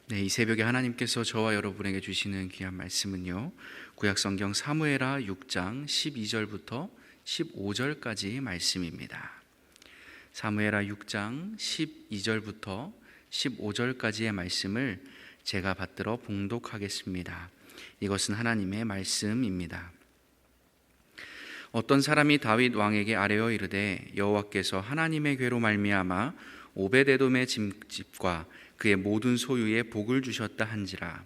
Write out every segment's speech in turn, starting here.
네, 이 새벽에 하나님께서 저와 여러분에게 주시는 귀한 말씀은요, 구약성경 사무엘하 6장 12절부터 15절까지 말씀입니다. 사무엘하 6장 12절부터 15절까지의 말씀을 제가 받들어 봉독하겠습니다. 이것은 하나님의 말씀입니다. 어떤 사람이 다윗 왕에게 아뢰어 이르되, 여호와께서 하나님의 괴로 말미암아 오벳에돔의 집과 그의 모든 소유에 복을 주셨다 한지라.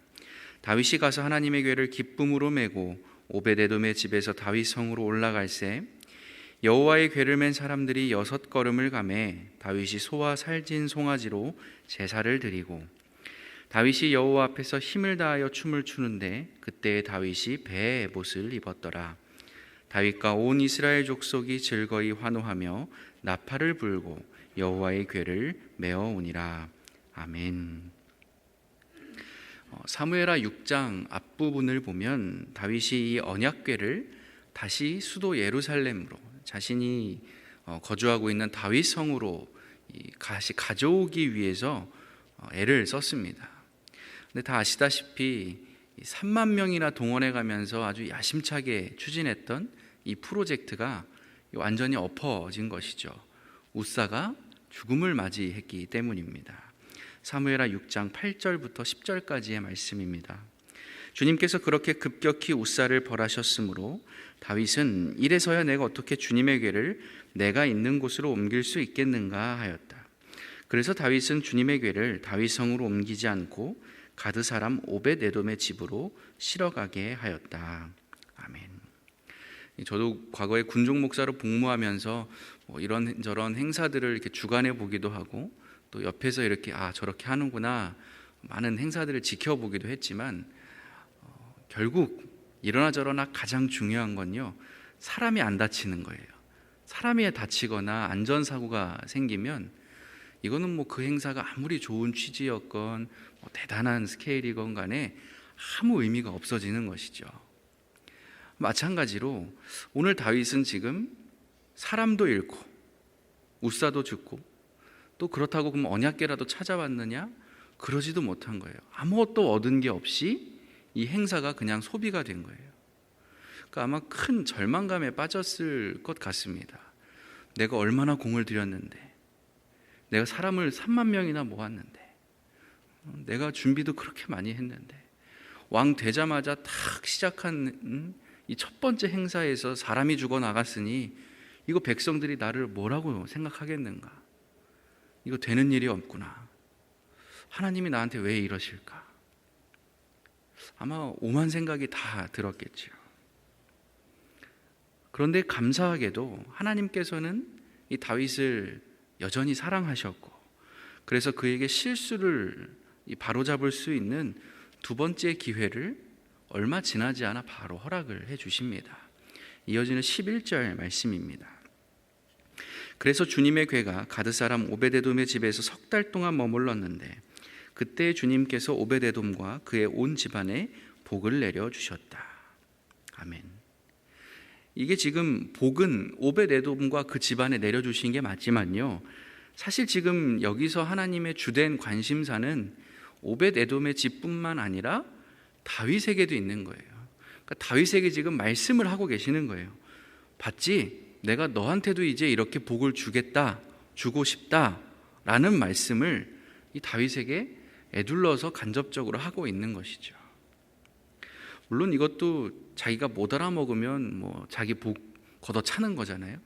다윗이 가서 하나님의 궤를 기쁨으로 메고 오벳에돔의 집에서 다윗 성으로 올라갈새 여호와의 궤를 맨 사람들이 6걸음을 가매 다윗이 소와 살진 송아지로 제사를 드리고, 다윗이 여호와 앞에서 힘을 다하여 춤을 추는데 그때에 다윗이 배의 옷을 입었더라. 다윗과 온 이스라엘 족속이 즐거이 환호하며 나팔을 불고 여호와의 궤를 메어오니라. 아멘. 사무엘하 6장 앞부분을 보면 다윗이 이 언약궤를 다시 수도 예루살렘으로, 자신이 거주하고 있는 다윗 성으로 다시 가져오기 위해서 애를 썼습니다. 근데 다 아시다시피 3만 명이나 동원해 가면서 아주 야심차게 추진했던 이 프로젝트가 완전히 엎어진 것이죠. 우사가 죽음을 맞이했기 때문입니다. 사무엘하 6장 8절부터 10절까지의 말씀입니다. 주님께서 그렇게 급격히 우사를 벌하셨으므로 다윗은 이래서야 내가 어떻게 주님의 궤를 내가 있는 곳으로 옮길 수 있겠는가 하였다. 그래서 다윗은 주님의 궤를 다윗 성으로 옮기지 않고 가드 사람 오벳에돔의 집으로 실어가게 하였다. 아멘. 저도 과거에 군종 목사로 복무하면서 이런저런 행사들을 이렇게 주관해 보기도 하고, 또 옆에서 이렇게 저렇게 하는구나, 많은 행사들을 지켜보기도 했지만 결국 이러나 저러나 가장 중요한 건요, 사람이 안 다치는 거예요. 사람이 다치거나 안전사고가 생기면 이거는 그 행사가 아무리 좋은 취지였건 대단한 스케일이건 간에 아무 의미가 없어지는 것이죠. 마찬가지로 오늘 다윗은 지금 사람도 잃고 우사도 죽고, 또 그렇다고 그럼 언약궤라도 찾아왔느냐? 그러지도 못한 거예요. 아무것도 얻은 게 없이 이 행사가 그냥 소비가 된 거예요. 그러니까 아마 큰 절망감에 빠졌을 것 같습니다. 내가 얼마나 공을 들였는데, 내가 사람을 3만 명이나 모았는데, 내가 준비도 그렇게 많이 했는데, 왕 되자마자 탁 시작한 이 첫 번째 행사에서 사람이 죽어 나갔으니 이거 백성들이 나를 뭐라고 생각하겠는가? 이거 되는 일이 없구나. 하나님이 나한테 왜 이러실까? 아마 오만 생각이 다 들었겠죠. 그런데 감사하게도 하나님께서는 이 다윗을 여전히 사랑하셨고, 그래서 그에게 실수를 바로잡을 수 있는 두 번째 기회를 얼마 지나지 않아 바로 허락을 해 주십니다. 이어지는 11절 말씀입니다. 그래서 주님의 궤가 가드 사람 오벳에돔의 집에서 3달 동안 머물렀는데 그때 주님께서 오벳에돔과 그의 온 집안에 복을 내려 주셨다. 아멘. 이게 지금 복은 오벳에돔과 그 집안에 내려주신 게 맞지만요, 사실 지금 여기서 하나님의 주된 관심사는 오벳에돔의 집뿐만 아니라 다윗에게도 있는 거예요. 그러니까 다윗에게 지금 말씀을 하고 계시는 거예요. 봤지? 내가 너한테도 이제 이렇게 복을 주겠다, 주고 싶다라는 말씀을 이 다윗에게 애둘러서 간접적으로 하고 있는 것이죠. 물론 이것도 자기가 못 알아먹으면 자기 복 걷어차는 거잖아요.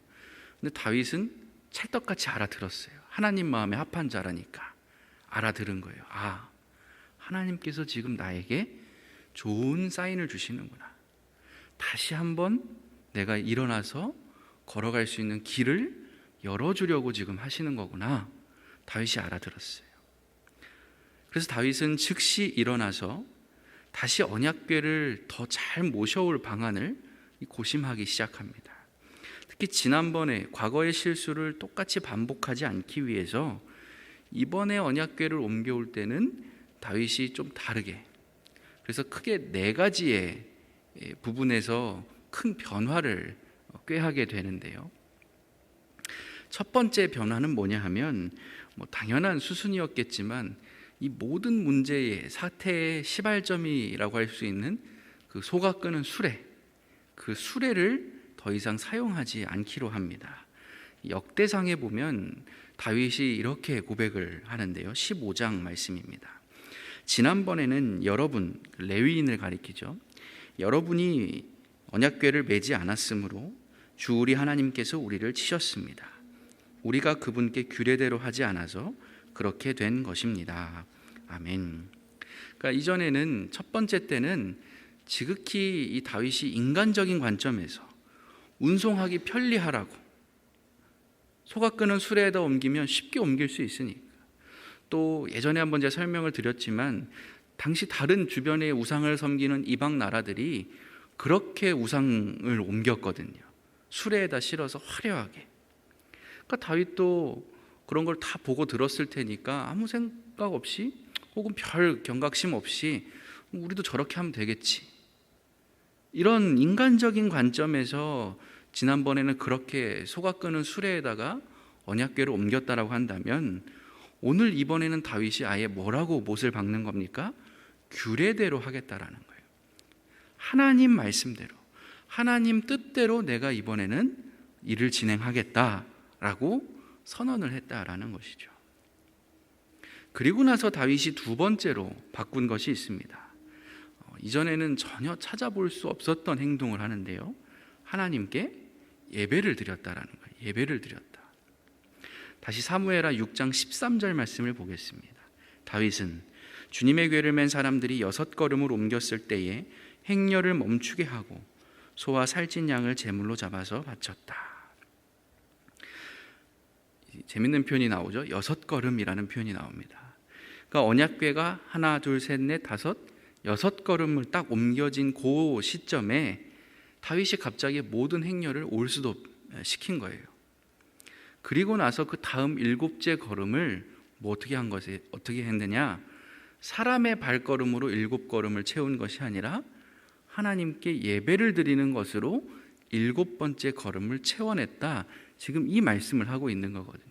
근데 다윗은 찰떡같이 알아들었어요. 하나님 마음에 합한 자라니까 알아들은 거예요. 하나님께서 지금 나에게 좋은 사인을 주시는구나. 다시 한번 내가 일어나서 걸어갈 수 있는 길을 열어주려고 지금 하시는 거구나. 다윗이 알아들었어요. 그래서 다윗은 즉시 일어나서 다시 언약궤를 더 잘 모셔올 방안을 고심하기 시작합니다. 특히 지난번에 과거의 실수를 똑같이 반복하지 않기 위해서 이번에 언약궤를 옮겨올 때는 다윗이 좀 다르게, 그래서 크게 4가지의 부분에서 큰 변화를 꾀하게 되는데요. 첫 번째 변화는 뭐냐 하면 당연한 수순이었겠지만 이 모든 문제의 사태의 시발점이라고 할 수 있는 그 소가 끄는 수레, 그 수레를 더 이상 사용하지 않기로 합니다. 역대상에 보면 다윗이 이렇게 고백을 하는데요. 15장 말씀입니다. 지난번에는 여러분, 레위인을 가리키죠. 여러분이 언약궤를 매지 않았으므로 주 우리 하나님께서 우리를 치셨습니다. 우리가 그분께 규례대로 하지 않아서 그렇게 된 것입니다. 아멘. 그러니까 이전에는 첫 번째 때는 지극히 이 다윗이 인간적인 관점에서 운송하기 편리하라고, 소가 끄는 수레에다 옮기면 쉽게 옮길 수 있으니까. 또 예전에 한번 제가 설명을 드렸지만 당시 다른 주변의 우상을 섬기는 이방 나라들이 그렇게 우상을 옮겼거든요. 수레에다 실어서 화려하게. 그러니까 다윗도 그런 걸 다 보고 들었을 테니까 아무 생각 없이, 혹은 별 경각심 없이 우리도 저렇게 하면 되겠지, 이런 인간적인 관점에서 지난번에는 그렇게 소가 끄는 수레에다가 언약궤를 옮겼다라고 한다면, 오늘 이번에는 다윗이 아예 뭐라고 못을 박는 겁니까? 규례대로 하겠다라는 거예요. 하나님 말씀대로, 하나님 뜻대로 내가 이번에는 일을 진행하겠다라고 선언을 했다라는 것이죠. 그리고 나서 다윗이 두 번째로 바꾼 것이 있습니다. 이전에는 전혀 찾아볼 수 없었던 행동을 하는데요. 하나님께 예배를 드렸다라는 거예요. 예배를 드렸다. 다시 사무엘하 6장 13절 말씀을 보겠습니다. 다윗은 주님의 궤를 맨 사람들이 6걸음을 옮겼을 때에 행렬을 멈추게 하고 소와 살찐 양을 제물로 잡아서 바쳤다. 재밌는 표현이 나오죠. 6걸음이라는 표현이 나옵니다. 그러니까 언약궤가 하나, 둘, 셋, 넷, 다섯, 6걸음을 딱 옮겨진 그 시점에 다윗이 갑자기 모든 행렬을 올수도 시킨 거예요. 그리고 나서 그 다음 7째 걸음을 어떻게 했느냐? 사람의 발걸음으로 7걸음을 채운 것이 아니라 하나님께 예배를 드리는 것으로 7번째 걸음을 채워냈다. 지금 이 말씀을 하고 있는 거거든요.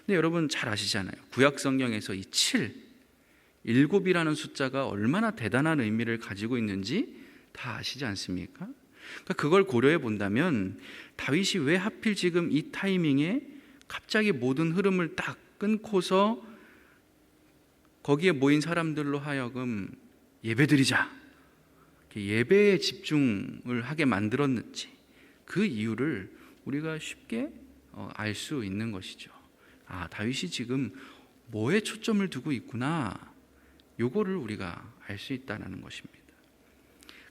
근데 여러분 잘 아시잖아요. 구약 성경에서 이 7이라는 숫자가 얼마나 대단한 의미를 가지고 있는지 다 아시지 않습니까? 그러니까 그걸 고려해 본다면 다윗이 왜 하필 지금 이 타이밍에 갑자기 모든 흐름을 딱 끊고서 거기에 모인 사람들로 하여금 예배드리자, 예배에 집중을 하게 만들었는지, 그 이유를 우리가 쉽게 알 수 있는 것이죠. 아, 다윗이 지금 뭐에 초점을 두고 있구나, 요거를 우리가 알 수 있다는 것입니다.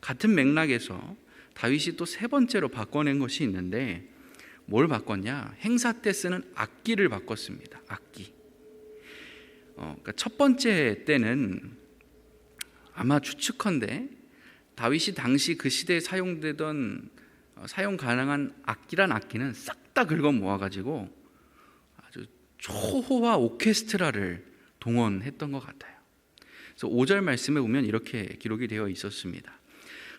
같은 맥락에서 다윗이 또 세 번째로 바꿔낸 것이 있는데, 뭘 바꿨냐? 행사 때 쓰는 악기를 바꿨습니다. 악기. 그러니까 첫 번째 때는 아마 추측컨대 다윗이 당시 그 시대에 사용되던 사용 가능한 악기는 싹 다 긁어 모아가지고 아주 초호화 오케스트라를 동원했던 것 같아요. 그래서 5절 말씀에 보면 이렇게 기록이 되어 있었습니다.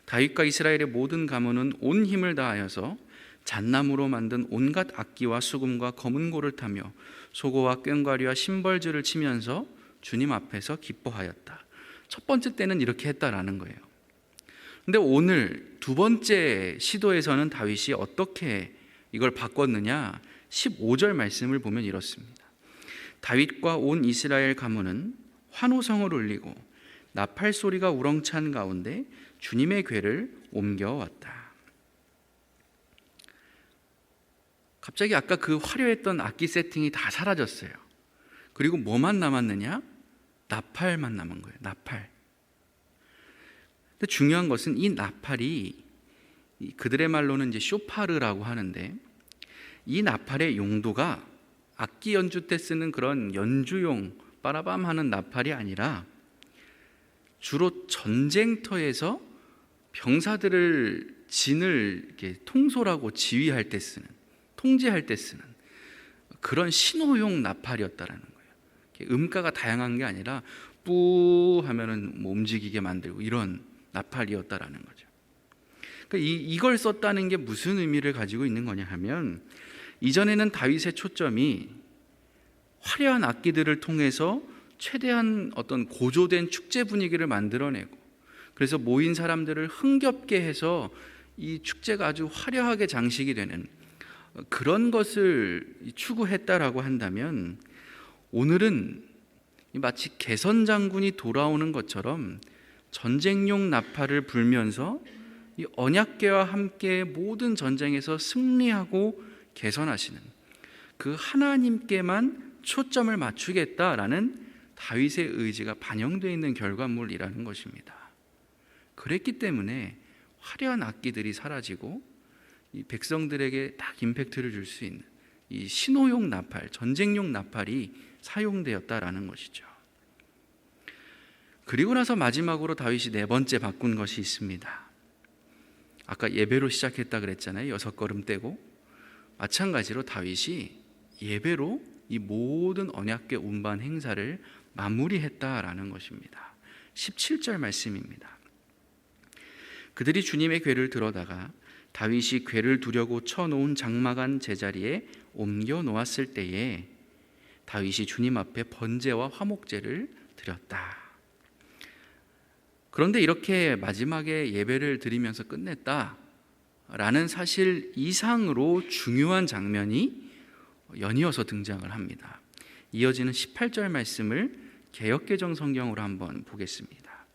다윗과 이스라엘의 모든 가문은 온 힘을 다하여서 잣나무로 만든 온갖 악기와 수금과 검은 고를 타며 소고와 꽹과리와 심벌주를 치면서 주님 앞에서 기뻐하였다. 첫 번째 때는 이렇게 했다라는 거예요. 근데 오늘 두 번째 시도에서는 다윗이 어떻게 이걸 바꿨느냐? 15절 말씀을 보면 이렇습니다. 다윗과 온 이스라엘 가문은 환호성을 울리고 나팔 소리가 우렁찬 가운데 주님의 궤를 옮겨왔다. 갑자기 아까 그 화려했던 악기 세팅이 다 사라졌어요. 그리고 뭐만 남았느냐? 나팔만 남은 거예요. 나팔. 근데 중요한 것은 이 나팔이 그들의 말로는 이제 쇼파르라고 하는데, 이 나팔의 용도가 악기 연주 때 쓰는 그런 연주용 빠라밤 하는 나팔이 아니라 주로 전쟁터에서 병사들을 진을 이렇게 통솔하고 지휘할 때 쓰는, 통제할 때 쓰는 그런 신호용 나팔이었다라는 거예요. 음가가 다양한 게 아니라 뿌 하면은 뭐 움직이게 만들고 이런 나팔이었다라는 거죠. 그러니까 이걸 썼다는 게 무슨 의미를 가지고 있는 거냐 하면, 이전에는 다윗의 초점이 화려한 악기들을 통해서 최대한 어떤 고조된 축제 분위기를 만들어내고, 그래서 모인 사람들을 흥겹게 해서 이 축제가 아주 화려하게 장식이 되는 그런 것을 추구했다라고 한다면, 오늘은 마치 개선 장군이 돌아오는 것처럼 전쟁용 나팔을 불면서 이 언약궤와 함께 모든 전쟁에서 승리하고 개선하시는 그 하나님께만 초점을 맞추겠다라는 다윗의 의지가 반영되어 있는 결과물이라는 것입니다. 그랬기 때문에 화려한 악기들이 사라지고 이 백성들에게 딱 임팩트를 줄 수 있는 이 신호용 나팔, 전쟁용 나팔이 사용되었다라는 것이죠. 그리고 나서 마지막으로 다윗이 네 번째 바꾼 것이 있습니다. 아까 예배로 시작했다 그랬잖아요. 6걸음 떼고. 마찬가지로 다윗이 예배로 이 모든 언약궤 운반 행사를 마무리했다라는 것입니다. 17절 말씀입니다. 그들이 주님의 궤를 들어다가 다윗이 궤를 두려고 쳐놓은 장막안 제자리에 옮겨 놓았을 때에 다윗이 주님 앞에 번제와 화목제를 드렸다. 그런데 이렇게 마지막에 예배를 드리면서 끝냈다라는 사실 이상으로 중요한 장면이 연이어서 등장을 합니다. 이어지는 18절 말씀을 개역개정 성경으로 한번 보겠습니다.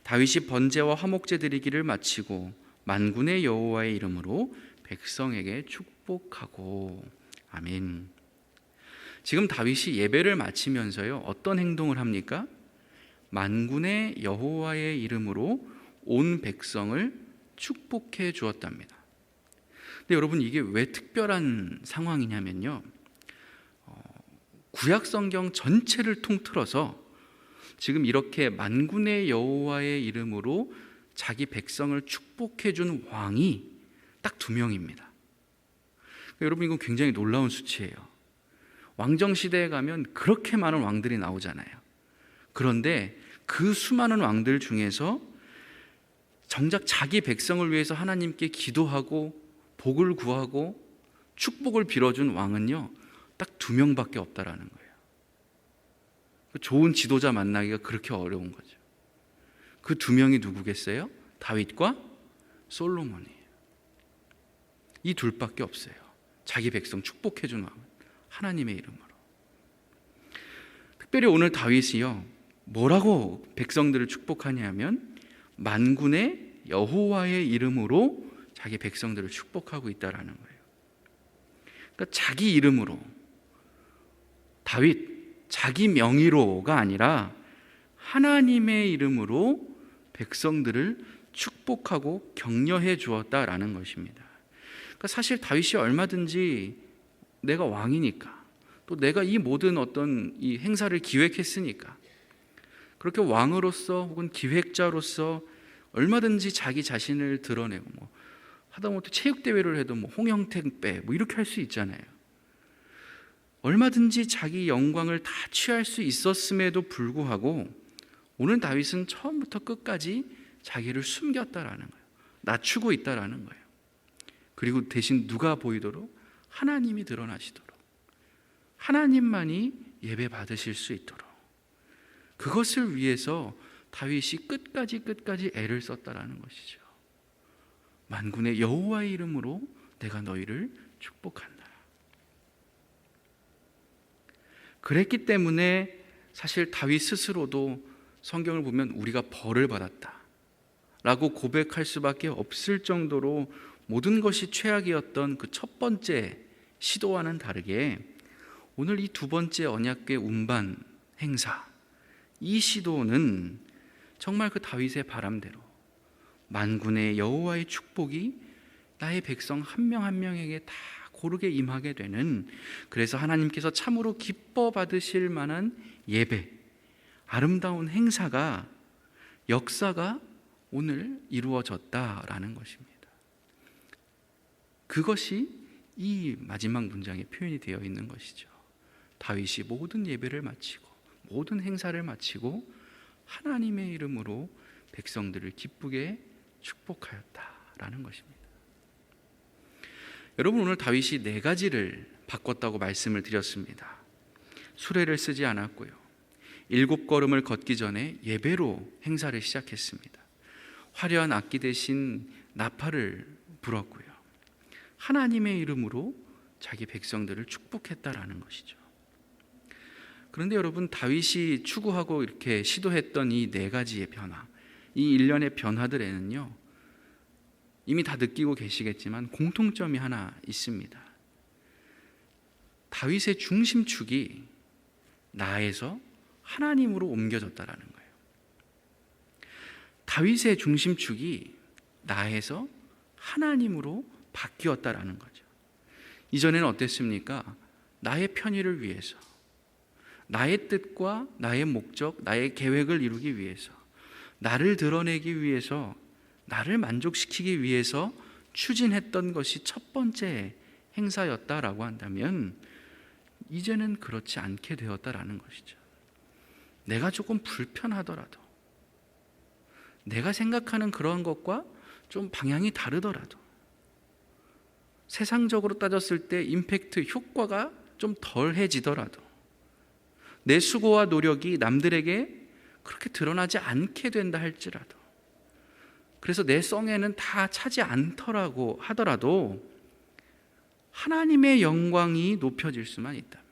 다윗이 번제와 화목제 드리기를 마치고 만군의 여호와의 이름으로 백성에게 축복하고. 아멘. 지금 다윗이 예배를 마치면서요, 어떤 행동을 합니까? 만군의 여호와의 이름으로 온 백성을 축복해 주었답니다. 근데 여러분, 이게 왜 특별한 상황이냐면요, 구약 성경 전체를 통틀어서 지금 이렇게 만군의 여호와의 이름으로 자기 백성을 축복해 준 왕이 딱 2명입니다. 여러분, 이건 굉장히 놀라운 수치예요. 왕정 시대에 가면 그렇게 많은 왕들이 나오잖아요. 그런데 그 수많은 왕들 중에서 정작 자기 백성을 위해서 하나님께 기도하고 복을 구하고 축복을 빌어준 왕은요, 딱 2명밖에 없다라는 거예요. 좋은 지도자 만나기가 그렇게 어려운 거죠. 그 2명이 누구겠어요? 다윗과 솔로몬이에요. 이 둘밖에 없어요. 자기 백성 축복해 준 왕은 하나님의 이름으로. 특별히 오늘 다윗이요, 뭐라고 백성들을 축복하냐면 만군의 여호와의 이름으로 자기 백성들을 축복하고 있다라는 거예요. 그러니까 자기 이름으로, 다윗 자기 명의로가 아니라 하나님의 이름으로 백성들을 축복하고 격려해 주었다라는 것입니다. 그러니까 사실 다윗이 얼마든지 내가 왕이니까, 또 내가 이 모든 어떤 이 행사를 기획했으니까, 그렇게 왕으로서 혹은 기획자로서 얼마든지 자기 자신을 드러내고, 하다못해 체육대회를 해도 홍영택 빼 이렇게 할 수 있잖아요. 얼마든지 자기 영광을 다 취할 수 있었음에도 불구하고 오늘 다윗은 처음부터 끝까지 자기를 숨겼다라는 거예요. 낮추고 있다라는 거예요. 그리고 대신 누가 보이도록? 하나님이 드러나시도록, 하나님만이 예배 받으실 수 있도록, 그것을 위해서 다윗이 끝까지 애를 썼다라는 것이죠. 만군의 여호와의 이름으로 내가 너희를 축복한다. 그랬기 때문에 사실 다윗 스스로도 성경을 보면 우리가 벌을 받았다 라고 고백할 수밖에 없을 정도로 모든 것이 최악이었던 그 첫 번째 시도와는 다르게 오늘 이 2번째 언약궤 운반 행사, 이 시도는 정말 그 다윗의 바람대로 만군의 여호와의 축복이 나의 백성 한 명 한 명에게 다 고르게 임하게 되는, 그래서 하나님께서 참으로 기뻐 받으실 만한 예배, 아름다운 행사가, 역사가 오늘 이루어졌다라는 것입니다. 그것이 이 마지막 문장에 표현이 되어 있는 것이죠. 다윗이 모든 예배를 마치고 모든 행사를 마치고 하나님의 이름으로 백성들을 기쁘게 축복하였다라는 것입니다. 여러분, 오늘 다윗이 4가지를 바꿨다고 말씀을 드렸습니다. 수레를 쓰지 않았고요, 7걸음을 걷기 전에 예배로 행사를 시작했습니다. 화려한 악기 대신 나팔을 불었고요. 하나님의 이름으로 자기 백성들을 축복했다라는 것이죠. 그런데 여러분, 다윗이 추구하고 이렇게 시도했던 이 4가지의 변화, 이 일련의 변화들에는요, 이미 다 느끼고 계시겠지만 공통점이 하나 있습니다. 다윗의 중심축이 나에서 하나님으로 옮겨졌다라는 거예요. 다윗의 중심축이 나에서 하나님으로 바뀌었다라는 거죠. 이전에는 어땠습니까? 나의 편의를 위해서, 나의 뜻과 나의 목적, 나의 계획을 이루기 위해서, 나를 드러내기 위해서, 나를 만족시키기 위해서 추진했던 것이 첫 번째 행사였다라고 한다면, 이제는 그렇지 않게 되었다라는 것이죠. 내가 조금 불편하더라도, 내가 생각하는 그런 것과 좀 방향이 다르더라도, 세상적으로 따졌을 때 임팩트, 효과가 좀 덜해지더라도, 내 수고와 노력이 남들에게 그렇게 드러나지 않게 된다 할지라도, 그래서 내 성에는 다 차지 않더라고 하더라도 하나님의 영광이 높여질 수만 있다면,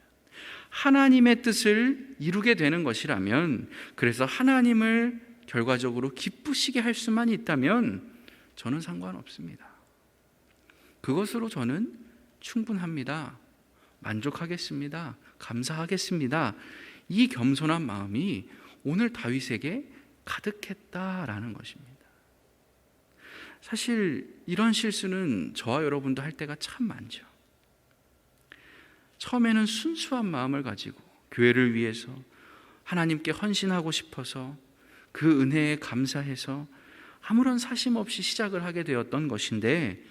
하나님의 뜻을 이루게 되는 것이라면, 그래서 하나님을 결과적으로 기쁘시게 할 수만 있다면 저는 상관없습니다. 그것으로 저는 충분합니다. 만족하겠습니다. 감사하겠습니다. 이 겸손한 마음이 오늘 다윗에게 가득했다라는 것입니다. 사실 이런 실수는 저와 여러분도 할 때가 참 많죠. 처음에는 순수한 마음을 가지고 교회를 위해서 하나님께 헌신하고 싶어서 그 은혜에 감사해서 아무런 사심 없이 시작을 하게 되었던 것인데,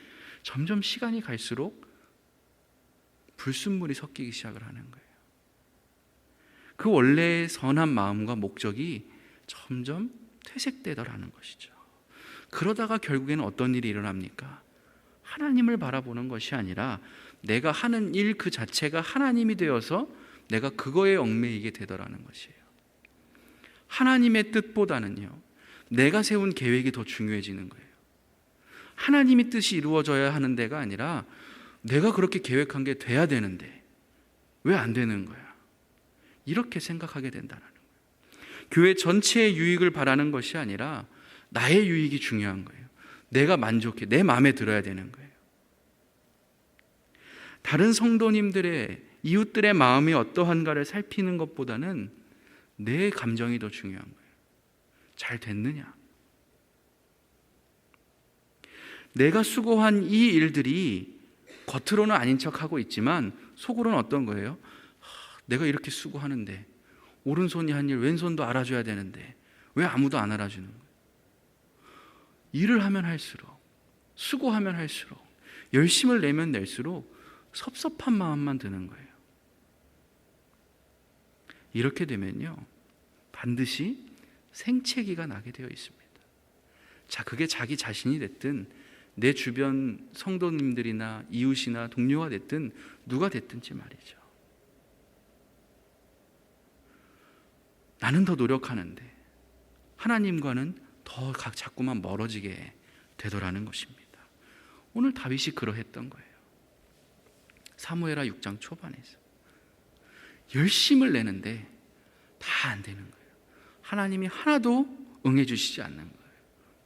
점점 시간이 갈수록 불순물이 섞이기 시작을 하는 거예요. 그 원래의 선한 마음과 목적이 점점 퇴색되더라는 것이죠. 그러다가 결국에는 어떤 일이 일어납니까? 하나님을 바라보는 것이 아니라 내가 하는 일 그 자체가 하나님이 되어서 내가 그거에 얽매이게 되더라는 것이에요. 하나님의 뜻보다는요, 내가 세운 계획이 더 중요해지는 거예요. 하나님의 뜻이 이루어져야 하는 데가 아니라 내가 그렇게 계획한 게 돼야 되는데 왜 안 되는 거야? 이렇게 생각하게 된다는 거예요. 교회 전체의 유익을 바라는 것이 아니라 나의 유익이 중요한 거예요. 내가 만족해, 내 마음에 들어야 되는 거예요. 다른 성도님들의, 이웃들의 마음이 어떠한가를 살피는 것보다는 내 감정이 더 중요한 거예요. 잘 됐느냐? 내가 수고한 이 일들이 겉으로는 아닌 척하고 있지만 속으로는 어떤 거예요? 내가 이렇게 수고하는데, 오른손이 한 일 왼손도 알아줘야 되는데 왜 아무도 안 알아주는 거예요? 일을 하면 할수록, 수고하면 할수록, 열심을 내면 낼수록 섭섭한 마음만 드는 거예요. 이렇게 되면요, 반드시 생채기가 나게 되어 있습니다. 자, 그게 자기 자신이 됐든 내 주변 성도님들이나 이웃이나 동료가 됐든 누가 됐든지 말이죠. 나는 더 노력하는데 하나님과는 더 자꾸만 멀어지게 되더라는 것입니다. 오늘 다윗이 그러했던 거예요. 사무엘하 6장 초반에서 열심을 내는데 다 안 되는 거예요. 하나님이 하나도 응해 주시지 않는 거예요.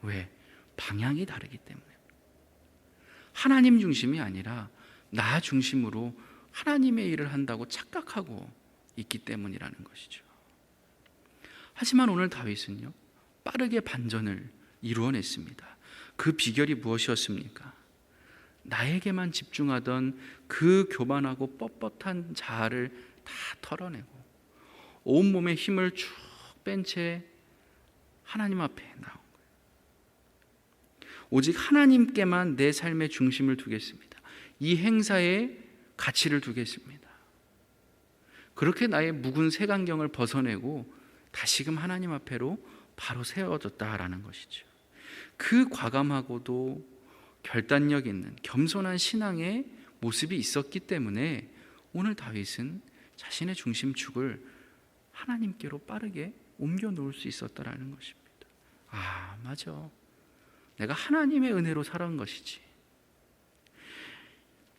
왜? 방향이 다르기 때문에. 하나님 중심이 아니라 나 중심으로 하나님의 일을 한다고 착각하고 있기 때문이라는 것이죠. 하지만 오늘 다윗은요, 빠르게 반전을 이루어냈습니다. 그 비결이 무엇이었습니까? 나에게만 집중하던 그 교만하고 뻣뻣한 자아를 다 털어내고 온몸에 힘을 쭉 뺀 채 하나님 앞에 나온 거예요. 오직 하나님께만 내 삶의 중심을 두겠습니다. 이 행사에 가치를 두겠습니다. 그렇게 나의 묵은 색안경을 벗어내고 다시금 하나님 앞에로 바로 세워졌다라는 것이죠. 그 과감하고도 결단력 있는 겸손한 신앙의 모습이 있었기 때문에 오늘 다윗은 자신의 중심축을 하나님께로 빠르게 옮겨 놓을 수 있었다라는 것입니다. 아, 맞아. 내가 하나님의 은혜로 살아온 것이지.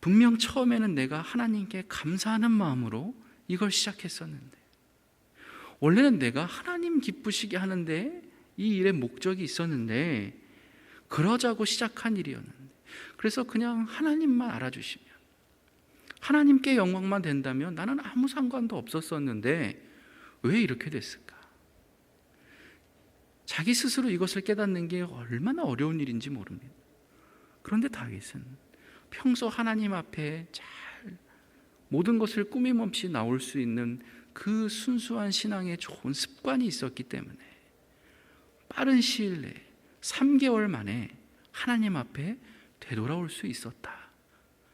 분명 처음에는 내가 하나님께 감사하는 마음으로 이걸 시작했었는데, 원래는 내가 하나님 기쁘시게 하는데 이 일의 목적이 있었는데, 그러자고 시작한 일이었는데, 그래서 그냥 하나님만 알아주시면, 하나님께 영광만 된다면 나는 아무 상관도 없었었는데 왜 이렇게 됐을까? 자기 스스로 이것을 깨닫는 게 얼마나 어려운 일인지 모릅니다. 그런데 다윗은 평소 하나님 앞에 잘 모든 것을 꾸밈 없이 나올 수 있는 그 순수한 신앙의 좋은 습관이 있었기 때문에 빠른 시일 내에 3개월 만에 하나님 앞에 되돌아올 수 있었다.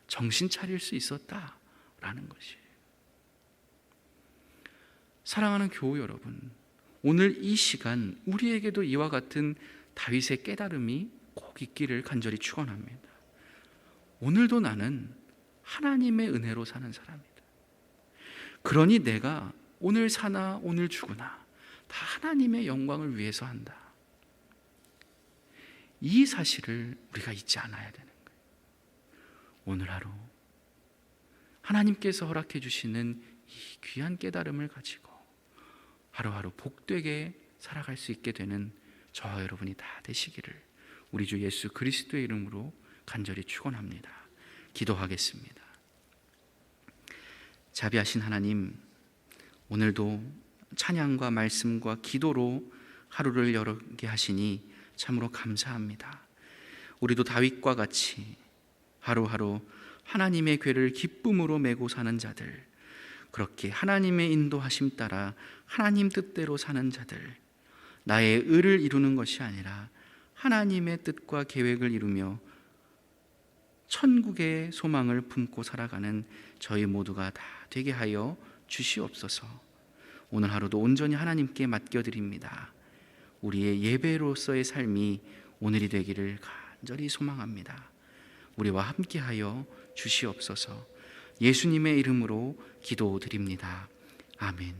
정신 차릴 수 있었다라는 것이에요. 사랑하는 교우 여러분, 오늘 이 시간 우리에게도 이와 같은 다윗의 깨달음이 꼭 있기를 간절히 축원합니다. 오늘도 나는 하나님의 은혜로 사는 사람이다. 그러니 내가 오늘 사나 오늘 죽으나 다 하나님의 영광을 위해서 한다. 이 사실을 우리가 잊지 않아야 되는 거예요. 오늘 하루 하나님께서 허락해 주시는 이 귀한 깨달음을 가지고 하루하루 복되게 살아갈 수 있게 되는 저와 여러분이 다 되시기를 우리 주 예수 그리스도의 이름으로 간절히 축원합니다. 기도하겠습니다. 자비하신 하나님, 오늘도 찬양과 말씀과 기도로 하루를 열게 하시니 참으로 감사합니다. 우리도 다윗과 같이 하루하루 하나님의 궤를 기쁨으로 메고 사는 자들, 그렇게 하나님의 인도하심 따라 하나님 뜻대로 사는 자들, 나의 의를 이루는 것이 아니라 하나님의 뜻과 계획을 이루며 천국의 소망을 품고 살아가는 저희 모두가 다 되게 하여 주시옵소서. 오늘 하루도 온전히 하나님께 맡겨드립니다. 우리의 예배로서의 삶이 오늘이 되기를 간절히 소망합니다. 우리와 함께하여 주시옵소서. 예수님의 이름으로 기도드립니다. 아멘.